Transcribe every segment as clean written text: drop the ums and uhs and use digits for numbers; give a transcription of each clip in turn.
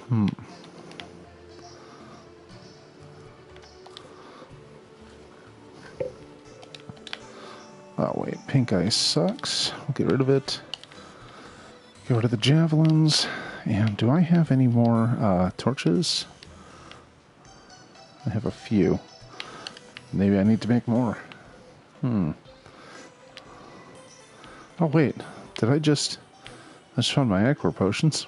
Oh wait, pink ice sucks. We'll get rid of it. Get rid of the javelins. And do I have any more torches? I have a few. Maybe I need to make more. Oh wait, did I just found my aqua potions.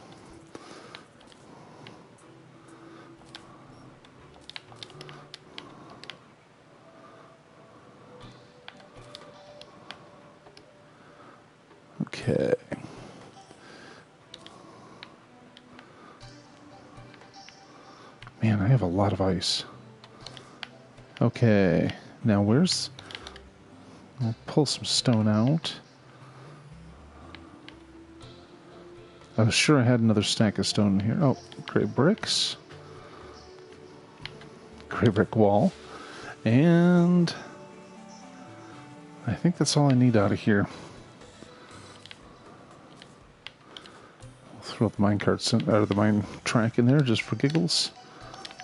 Okay. Man, I have a lot of ice. Okay, now where's... I'll pull some stone out. I was sure I had another stack of stone in here. Oh, gray bricks. Gray brick wall. And... I think that's all I need out of here. I'll throw the mine carts out of the mine track in there just for giggles.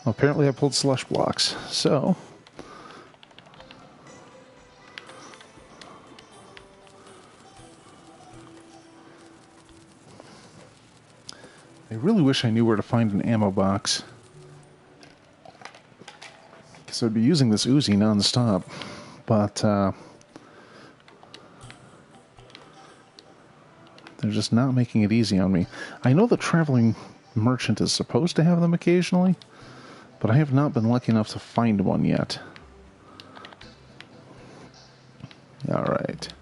Well, apparently I pulled slush blocks, so... I really wish I knew where to find an ammo box. Because I'd be using this Uzi non-stop. But, they're just not making it easy on me. I know the traveling merchant is supposed to have them occasionally, but I have not been lucky enough to find one yet. Alright.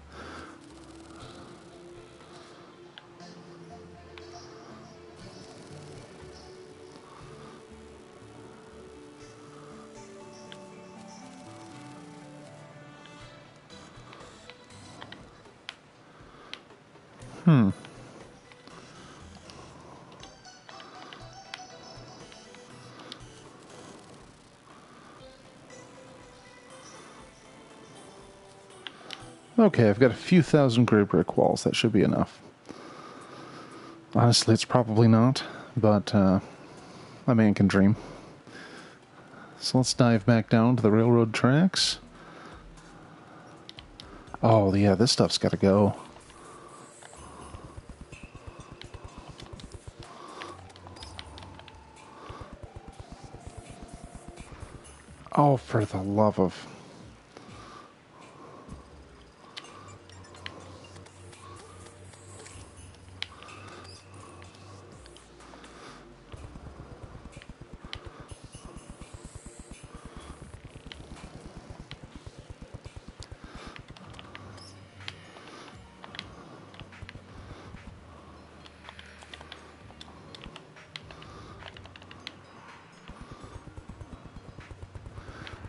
Okay, I've got a few thousand gray brick walls. That should be enough. Honestly, it's probably not, but a man can dream. So let's dive back down to the railroad tracks. Oh, yeah, this stuff's got to go. Oh, for the love of...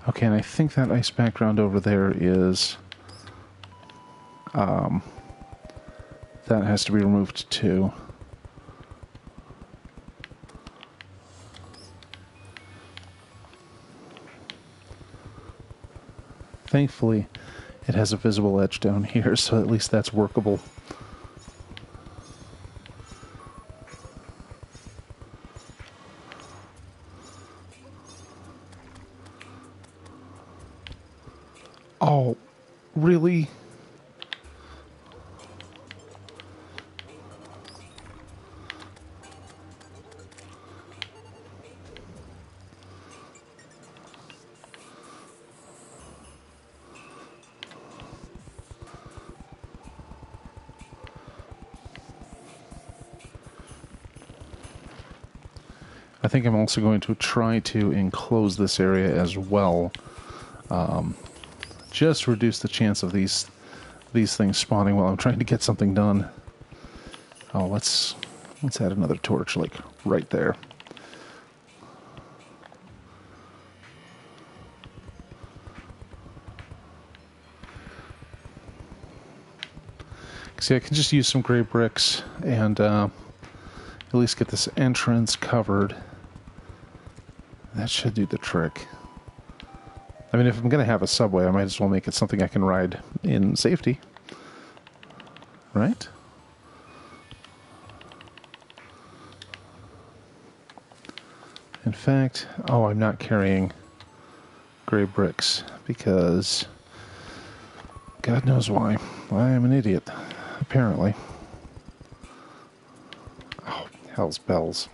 Okay, and I think that ice background over there is... that has to be removed too. Thankfully, it has a visible edge down here, so at least that's workable. Oh, really? I think I'm also going to try to enclose this area as well. Just reduce the chance of these things spawning while I'm trying to get something done. Oh, let's add another torch, like, right there. See, I can just use some gray bricks and at least get this entrance covered. That should do the trick. I mean, if I'm going to have a subway, I might as well make it something I can ride in safety. Right? In fact, I'm not carrying gray bricks because God knows why. I am an idiot, apparently. Oh, hell's bells.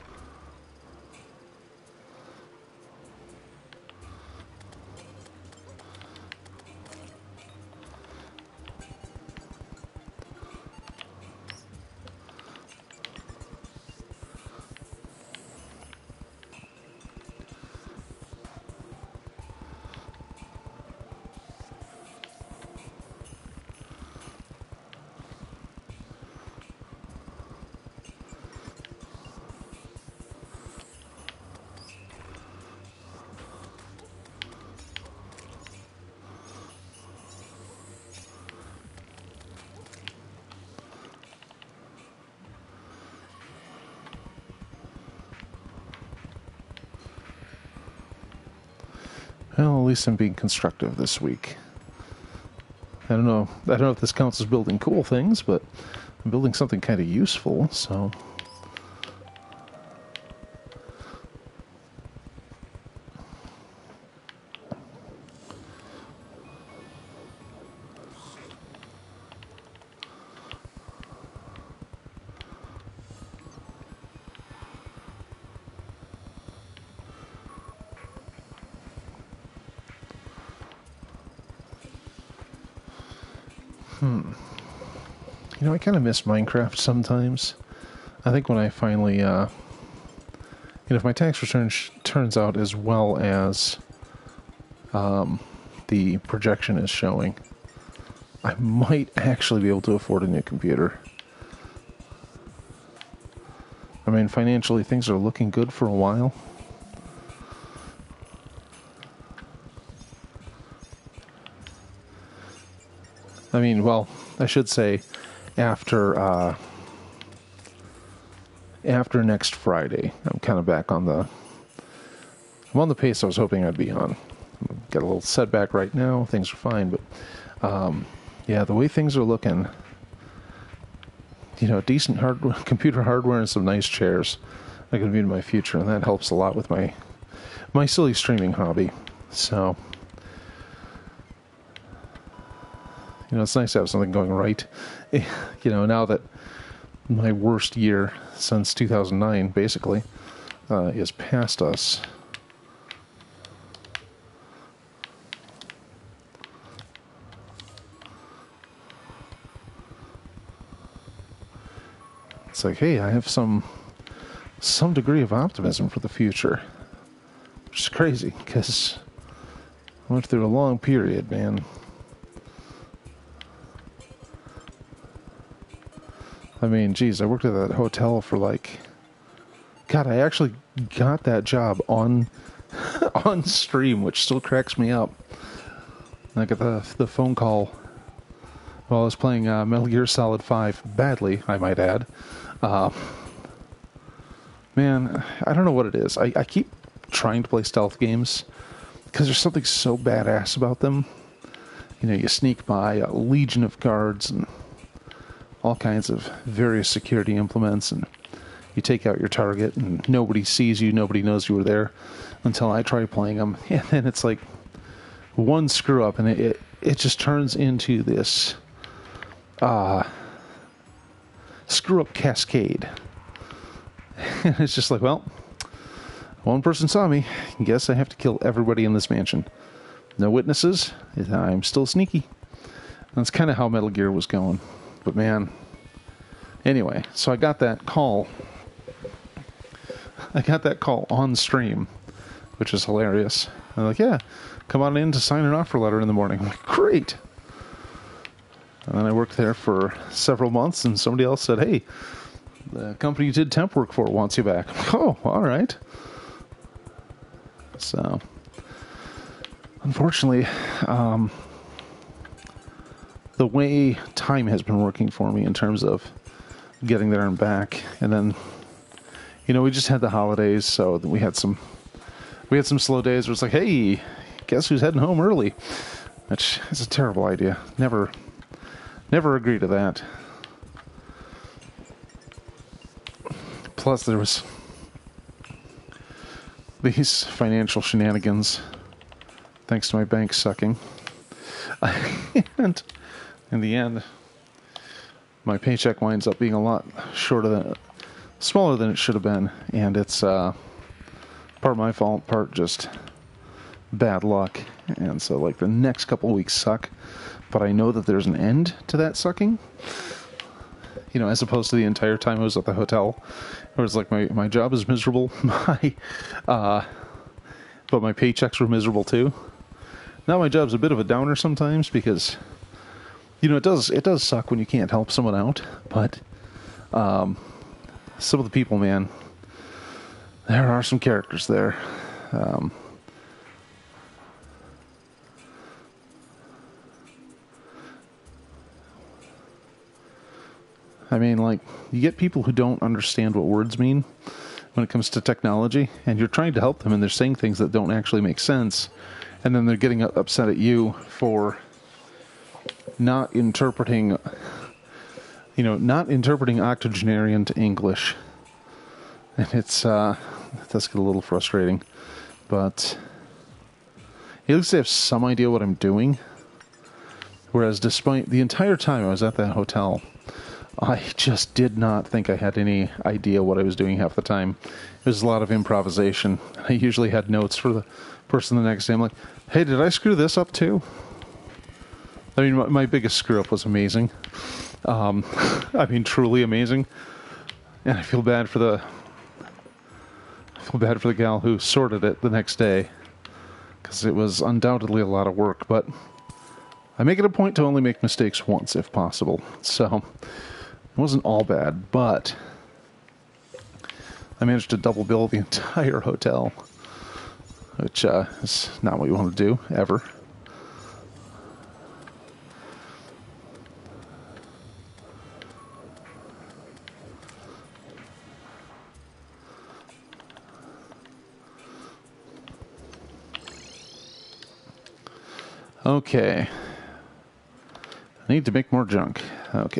Well, at least I'm being constructive this week. I don't know if this counts as building cool things, but I'm building something kind of useful, so... I kind of miss Minecraft sometimes. I think when I finally, if my tax return turns out as well as the projection is showing, I might actually be able to afford a new computer. I mean, financially, things are looking good for a while. I mean, well, I should say after next Friday, I'm kind of back on the... I'm on the pace I was hoping I'd be on. Got a little setback right now. Things are fine, but yeah, the way things are looking, decent computer hardware and some nice chairs are going to be in my future, and that helps a lot with my silly streaming hobby. So, it's nice to have something going right. Now that my worst year since 2009, basically, is past us. It's like, hey, I have some degree of optimism for the future, which is crazy because I went through a long period, man. I mean, geez, I worked at that hotel for God, I actually got that job on stream, which still cracks me up. I got the phone call while I was playing Metal Gear Solid 5, badly, I might add. Man, I don't know what it is. I keep trying to play stealth games because there's something so badass about them. You sneak by a legion of guards and all kinds of various security implements, and you take out your target and nobody sees you, nobody knows you were there until I try playing them. And then it's like one screw up and it just turns into this screw up cascade. And it's just like, well, one person saw me. Guess I have to kill everybody in this mansion. No witnesses. I'm still sneaky. That's kind of how Metal Gear was going. But man, anyway, so I got that call. I got that call on stream, which is hilarious. I'm like, yeah, come on in to sign an offer letter in the morning. I'm like, great. And then I worked there for several months, and somebody else said, hey, the company you did temp work for wants you back. I'm like, oh, all right. So, unfortunately, the way time has been working for me in terms of getting there and back, and then, we just had the holidays, so we had some slow days where it's like, hey, guess who's heading home early? Which is a terrible idea. Never agree to that. Plus, there was these financial shenanigans, thanks to my bank sucking. And in the end, my paycheck winds up being a lot smaller than it should have been, and it's part my fault, part just bad luck. And so, like, the next couple weeks suck, but I know that there's an end to that sucking. You know, as opposed to the entire time I was at the hotel, where it's like my job is miserable, but my paychecks were miserable too. Now my job's a bit of a downer sometimes because, you know, it does suck when you can't help someone out, but some of the people, man, there are some characters there. I mean, like, you get people who don't understand what words mean when it comes to technology, and you're trying to help them, and they're saying things that don't actually make sense, and then they're getting upset at you for not interpreting octogenarian to English. And it does get a little frustrating, but at least I have some idea what I'm doing. Whereas despite the entire time I was at that hotel, I just did not think I had any idea what I was doing half the time. It was a lot of improvisation. I usually had notes for the person the next day. I'm like, hey, did I screw this up too? I mean, my biggest screw up was amazing. I mean, truly amazing. And I feel bad for the gal who sorted it the next day, because it was undoubtedly a lot of work. But I make it a point to only make mistakes once, if possible. So it wasn't all bad, but I managed to double bill the entire hotel, which is not what you want to do, ever. Okay. I need to make more junk. Okay.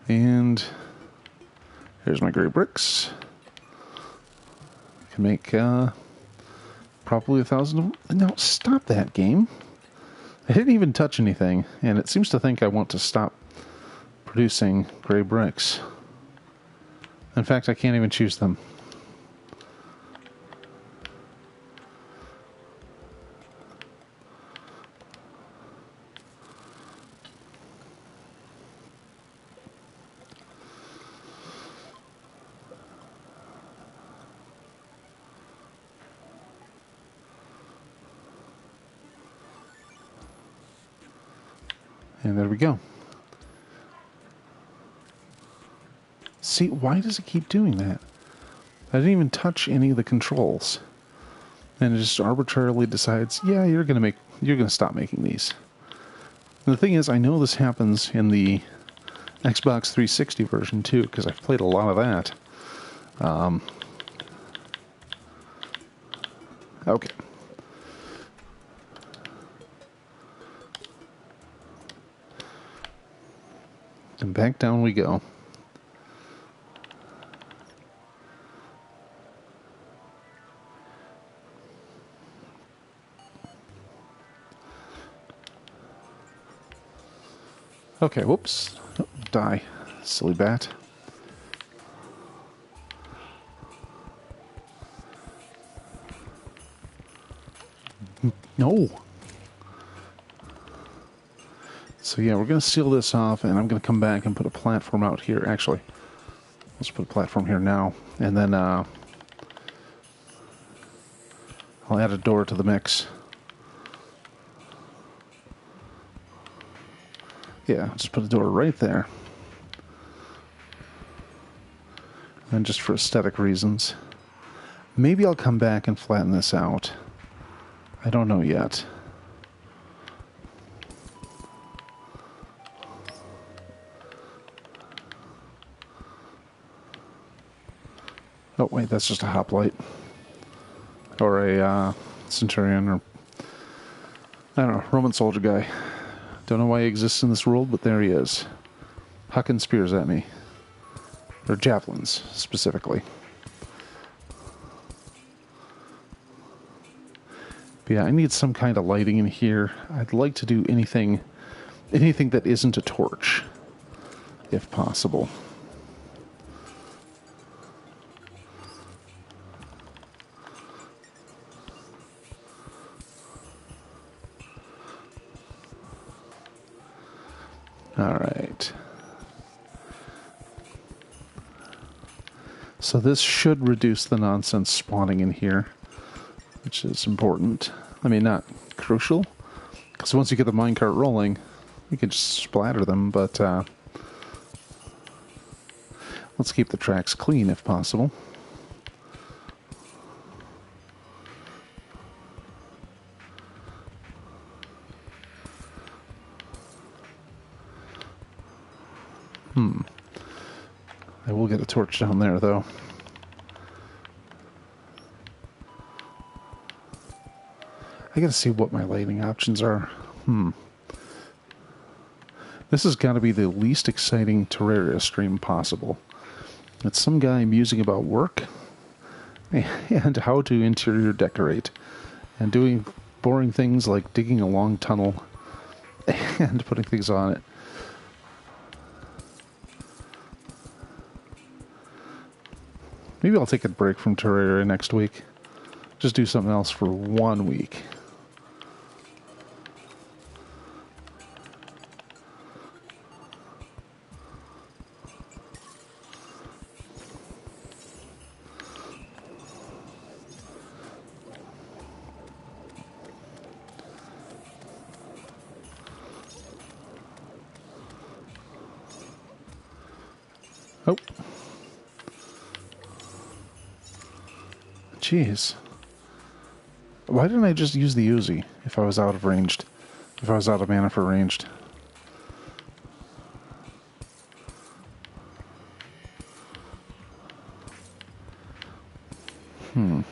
And here's my gray bricks. I can make probably 1,000 of them. No, stop that game. I didn't even touch anything, and it seems to think I want to stop producing gray bricks. In fact, I can't even choose them. And there we go. See, why does it keep doing that? I didn't even touch any of the controls. And it just arbitrarily decides, yeah, you're gonna stop making these. And the thing is, I know this happens in the Xbox 360 version too, because I've played a lot of that. Okay. And back down we go. Okay, whoops. Oh, die. Silly bat. No. So yeah, we're going to seal this off, and I'm going to come back and put a platform out here. Actually, let's put a platform here now, and then I'll add a door to the mix. Yeah, just put a door right there. And just for aesthetic reasons. Maybe I'll come back and flatten this out. I don't know yet. Oh, wait, that's just a hoplite. Or a Centurion, or I don't know, Roman soldier guy. Don't know why he exists in this world, but there he is. Hucking spears at me. Or javelins, specifically. But yeah, I need some kind of lighting in here. I'd like to do anything that isn't a torch, if possible. All right. So this should reduce the nonsense spawning in here, which is important. I mean, not crucial, because once you get the minecart rolling, you can just splatter them, but let's keep the tracks clean if possible. I will get a torch down there, though. I gotta see what my lighting options are. This has got to be the least exciting Terraria stream possible. It's some guy musing about work and how to interior decorate, and doing boring things like digging a long tunnel and putting things on it. Maybe I'll take a break from Terraria next week. Just do something else for 1 week. Oh. Jeez. Why didn't I just use the Uzi if I was out of ranged? If I was out of mana for ranged? I'm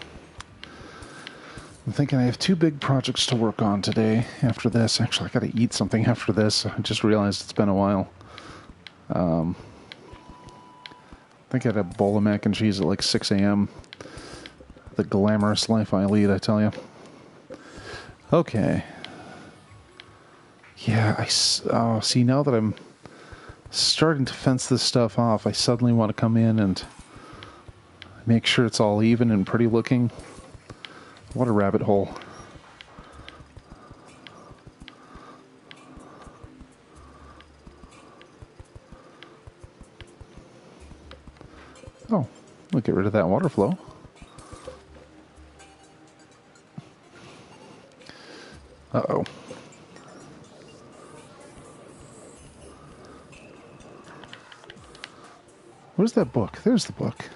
thinking I have 2 big projects to work on today after this. Actually, I gotta eat something after this. I just realized it's been a while. I think I had a bowl of mac and cheese at like 6 a.m. The glamorous life I lead, I tell you. Okay. Yeah, see, now that I'm starting to fence this stuff off, I suddenly want to come in and make sure it's all even and pretty looking. What a rabbit hole. Oh, we'll get rid of that water flow. Uh-oh. Where's that book? There's the book.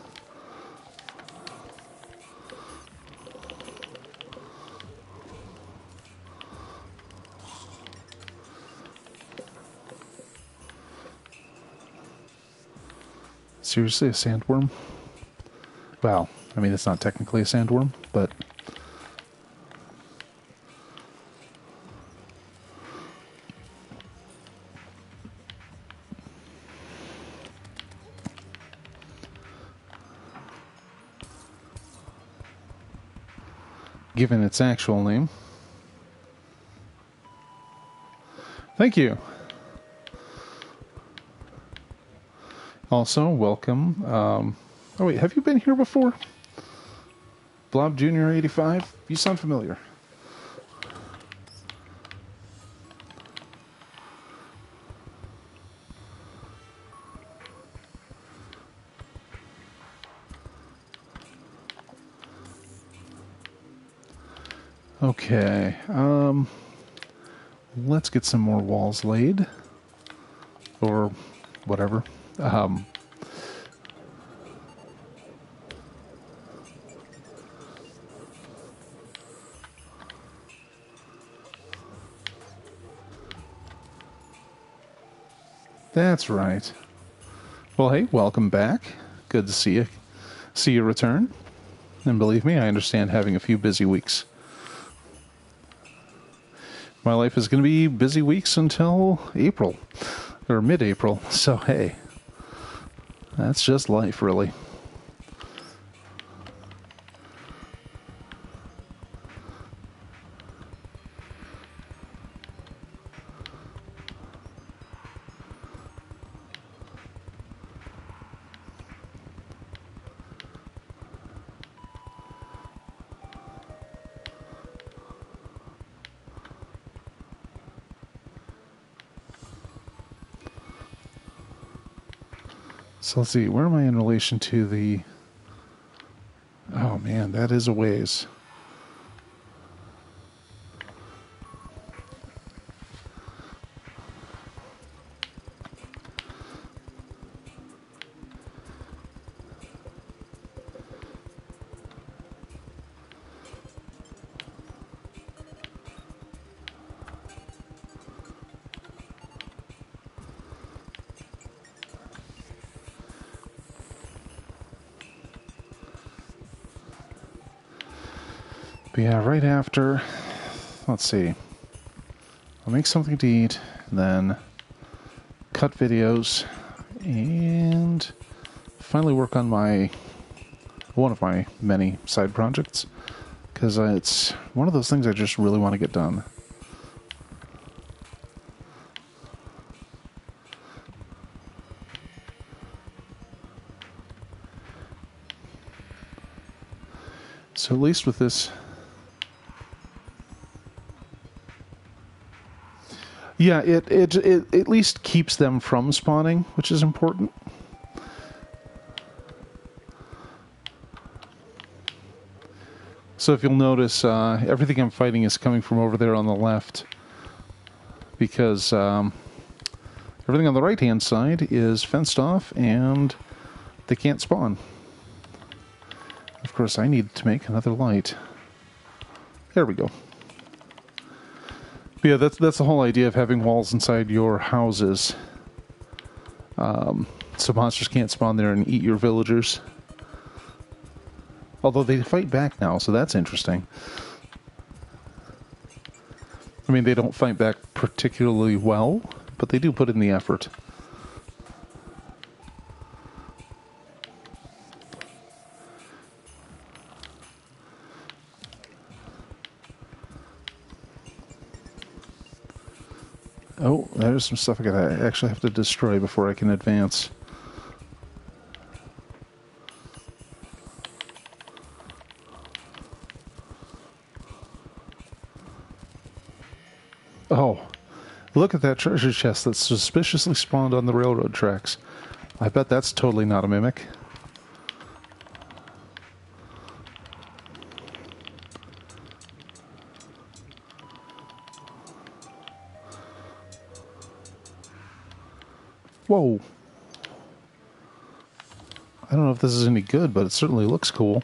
Seriously, a sandworm? Well, I mean, it's not technically a sandworm, but... given its actual name. Thank you. Also, welcome. Oh wait, have you been here before? Blob Jr. 85? You sound familiar. Okay, let's get some more walls laid, or whatever. That's right. Well, hey, welcome back. Good to see you. See you return. And believe me, I understand having a few busy weeks. My life is going to be busy weeks until April, or mid-April, so hey, that's just life, really. So let's see, where am I in relation to the... Oh man, that is a ways. But yeah, right after, let's see, I'll make something to eat, then cut videos, and finally work on one of my many side projects, because it's one of those things I just really want to get done. So at least with this... Yeah, it at least keeps them from spawning, which is important. So if you'll notice, everything I'm fighting is coming from over there on the left, because everything on the right-hand side is fenced off and they can't spawn. Of course, I need to make another light. There we go. But yeah, that's the whole idea of having walls inside your houses, so monsters can't spawn there and eat your villagers. Although they fight back now, so that's interesting. I mean, they don't fight back particularly well, but they do put in the effort. Oh, there's some stuff I gotta actually have to destroy before I can advance. Oh, look at that treasure chest that's suspiciously spawned on the railroad tracks. I bet that's totally not a mimic. Whoa. I don't know if this is any good, but it certainly looks cool.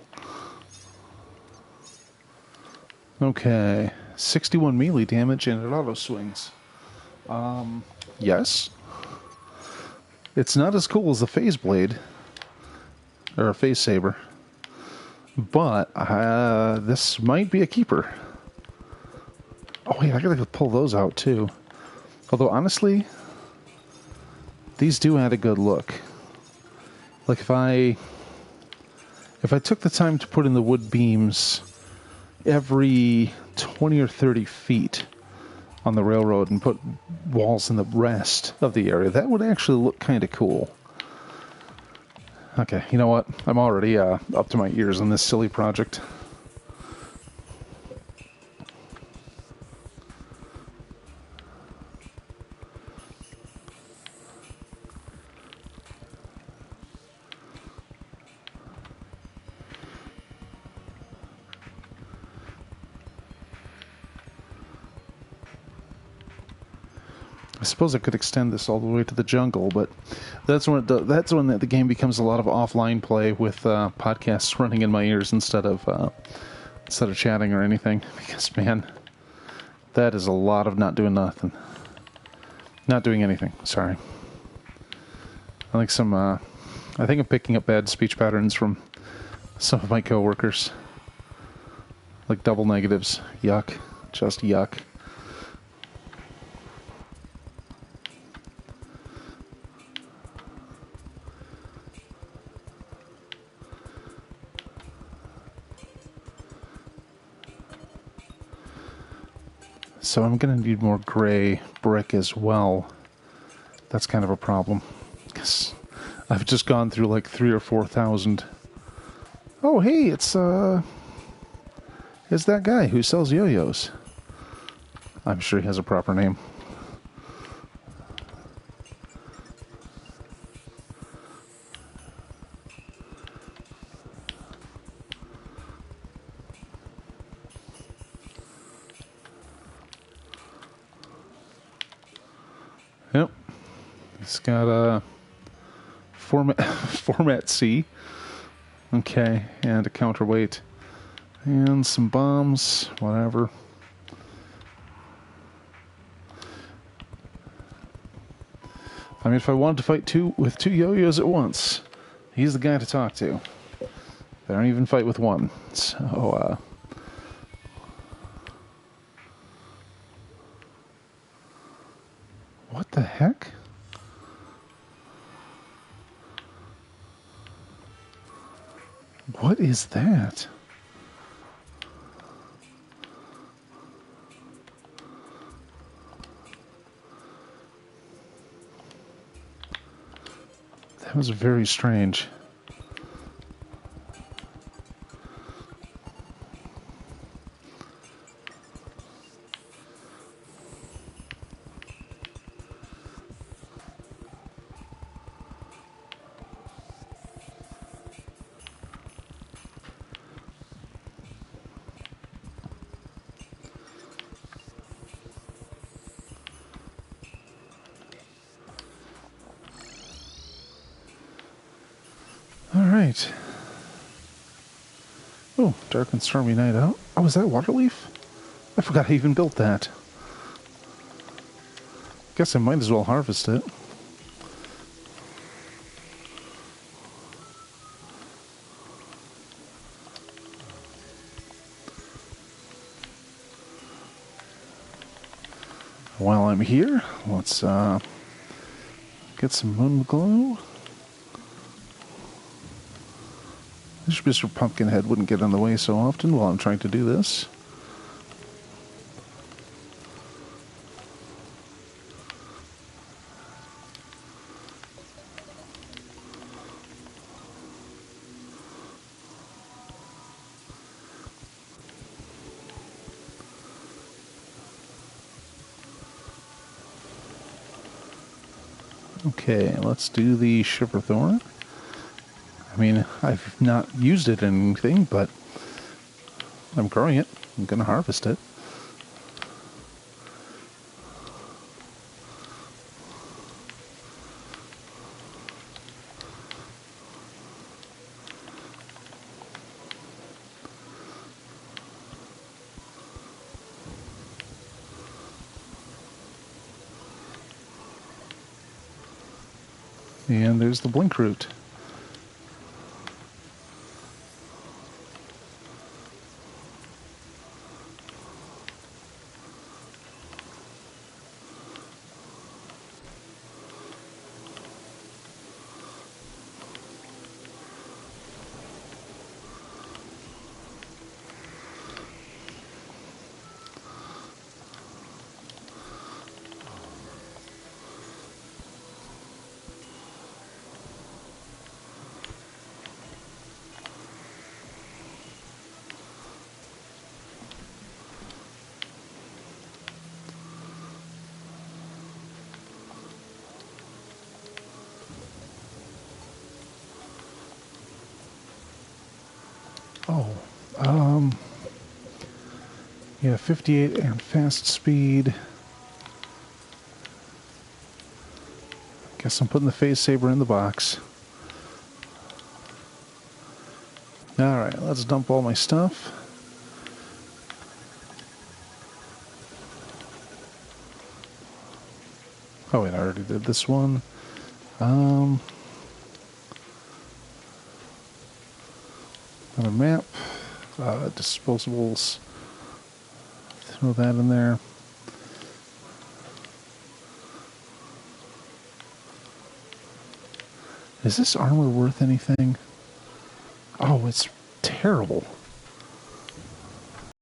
Okay. 61 melee damage and it auto swings. Yes. It's not as cool as the phase blade. Or a phase saber. But, this might be a keeper. Oh wait, I gotta pull those out too. Although, honestly... these do add a good look. Like if I took the time to put in the wood beams every 20 or 30 feet on the railroad and put walls in the rest of the area, that would actually look kind of cool. Okay, you know what? I'm already up to my ears on this silly project. I suppose I could extend this all the way to the jungle, but that's when the game becomes a lot of offline play with podcasts running in my ears instead of chatting or anything. Because man, that is a lot of not doing nothing, not doing anything. Sorry. I think I'm picking up bad speech patterns from some of my coworkers, like double negatives. Yuck, just yuck. So I'm going to need more gray brick as well. That's kind of a problem, because I've just gone through like 3,000 or 4,000. Oh, hey, it's that guy who sells yo-yos. I'm sure he has a proper name. It's got a format format C. Okay, and a counterweight. And some bombs, whatever. I mean, if I wanted to fight with two yo-yos at once, he's the guy to talk to. I don't even fight with one. So, what the heck? What is that? That was very strange. All right. Oh, dark and stormy night out. Oh, is that Waterleaf? I forgot I even built that. Guess I might as well harvest it. While I'm here, let's get some moon glow. This Mr. Pumpkinhead wouldn't get in the way so often while I'm trying to do this. Okay, let's do the Shiverthorn. I mean, I've not used it in anything, but I'm growing it. I'm going to harvest it. And there's the blink root. Oh, yeah, 58 and fast speed. Guess I'm putting the phase saber in the box. Alright, let's dump all my stuff. Oh wait, I already did this one. Got a map. Disposables. Throw that in there. Is this armor worth anything? Oh, it's terrible.